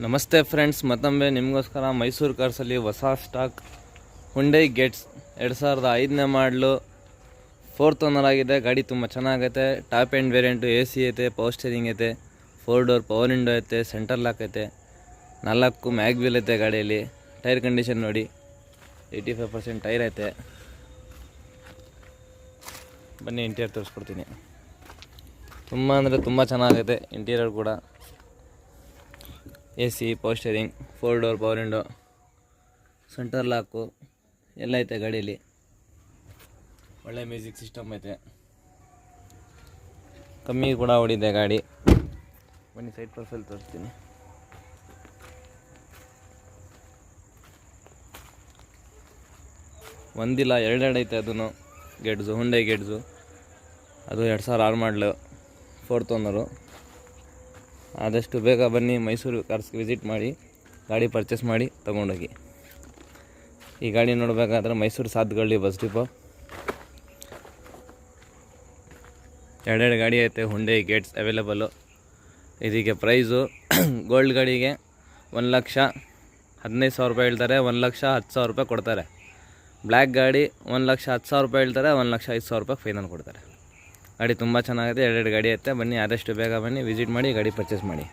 ನಮಸ್ತೆ ಫ್ರೆಂಡ್ಸ್, ಮತ್ತೊಮ್ಮೆ ನಿಮಗೋಸ್ಕರ ಮೈಸೂರು ಕಾರ್ಸಲ್ಲಿ ಹೊಸ ಸ್ಟಾಕ್ ಹುಂಡೈ ಗೆಟ್ಸ್ 2005ನೇ ಮಾಡಲು 4th ಓನರ್ ಆಗಿದೆ. ಗಾಡಿ ತುಂಬ ಚೆನ್ನಾಗೈತೆ. ಟಾಪ್ ಆ್ಯಂಡ್ ವೇರಿಯಂಟು, AC ಐತೆ, ಪವರ್ ಸ್ಟೇರಿಂಗ್ ಐತೆ, 4 ಡೋರ್ ಪವರ್ ವಿಂಡೋ ಐತೆ, ಸೆಂಟರ್ ಲಾಕ್ ಐತೆ, 4 ಮ್ಯಾಗ್ ವೀಲ್ ಐತೆ. ಗಾಡಿಯಲ್ಲಿ ಟೈರ್ ಕಂಡೀಷನ್ ನೋಡಿ, 85% ಟೈರ್ ಐತೆ. ಬನ್ನಿ ಇಂಟೀರಿಯರ್ ತೋರಿಸ್ಕೊಡ್ತೀನಿ. ತುಂಬ ಅಂದರೆ ತುಂಬ ಚೆನ್ನಾಗೈತೆ ಇಂಟೀರಿಯರ್ ಕೂಡ. AC, power steering, 4 door power window, centre lock ಎಲ್ಲ ಐತೆ ಗಾಡೀಲಿ. ಒಳ್ಳೆ ಮ್ಯೂಸಿಕ್ ಸಿಸ್ಟಮ್ ಐತೆ. ಕಮ್ಮಿ ಕೂಡ ಹೊಡಿದೆ ಗಾಡಿ. ಬನ್ನಿ ಸೈಡ್ ಪ್ರೊಫೈಲ್ ತೋರಿಸ್ತೀನಿ. ಒಂದಿಲ್ಲ ಎರಡೆರಡು ಐತೆ. ಅದನ್ನು ಗೆಟ್ಸು, ಹುಂಡೈ ಗೆಟ್ಸು. ಅದು 2006 ಮಾಡಲು, 4th ಓನರು. ಆದಷ್ಟು ಬೇಗ ಬನ್ನಿ, ಮೈಸೂರು ಕಾರ್ಸ್ಗೆ ವಿಸಿಟ್ ಮಾಡಿ, ಗಾಡಿ ಪರ್ಚೇಸ್ ಮಾಡಿ ತೊಗೊಂಡೋಗಿ. ಈ ಗಾಡಿ ನೋಡಬೇಕಾದ್ರೆ ಮೈಸೂರು ಸಾತ್ಗಳ್ಳಿ ಬಸ್ ಡಿಪೋ. ಎರಡೆರಡು ಗಾಡಿ ಐತೆ ಹುಂಡೈ ಗೆಟ್ಸ್ ಅವೈಲೇಬಲು. ಇದಕ್ಕೆ ಪ್ರೈಸು ಗೋಲ್ಡ್ ಗಾಡಿಗೆ 1,15,000 ರೂಪಾಯಿ ಹೇಳ್ತಾರೆ, 1,10,000 ರೂಪಾಯಿ ಕೊಡ್ತಾರೆ. ಬ್ಲ್ಯಾಕ್ ಗಾಡಿ 1,10,000 ರೂಪಾಯಿ ಹೇಳ್ತಾರೆ, 1,05,000 ರೂಪಾಯಿ ಫೈನಲ್ ಕೊಡ್ತಾರೆ. ಗಾಡಿ ತುಂಬ ಚೆನ್ನಾಗಿದೆ. ಎರಡೆರಡು ಗಾಡಿ ಐತೆ. ಬನ್ನಿ, ಆದಷ್ಟು ಬೇಗ ಬನ್ನಿ, ವಿಸಿಟ್ ಮಾಡಿ, ಗಾಡಿ ಪರ್ಚೇಸ್ ಮಾಡಿ.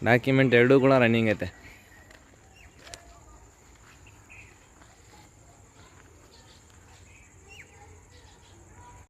ಡಾಕ್ಯುಮೆಂಟ್ ಎರಡೂ ಕೂಡ ರನ್ನಿಂಗ್ ಐತೆ.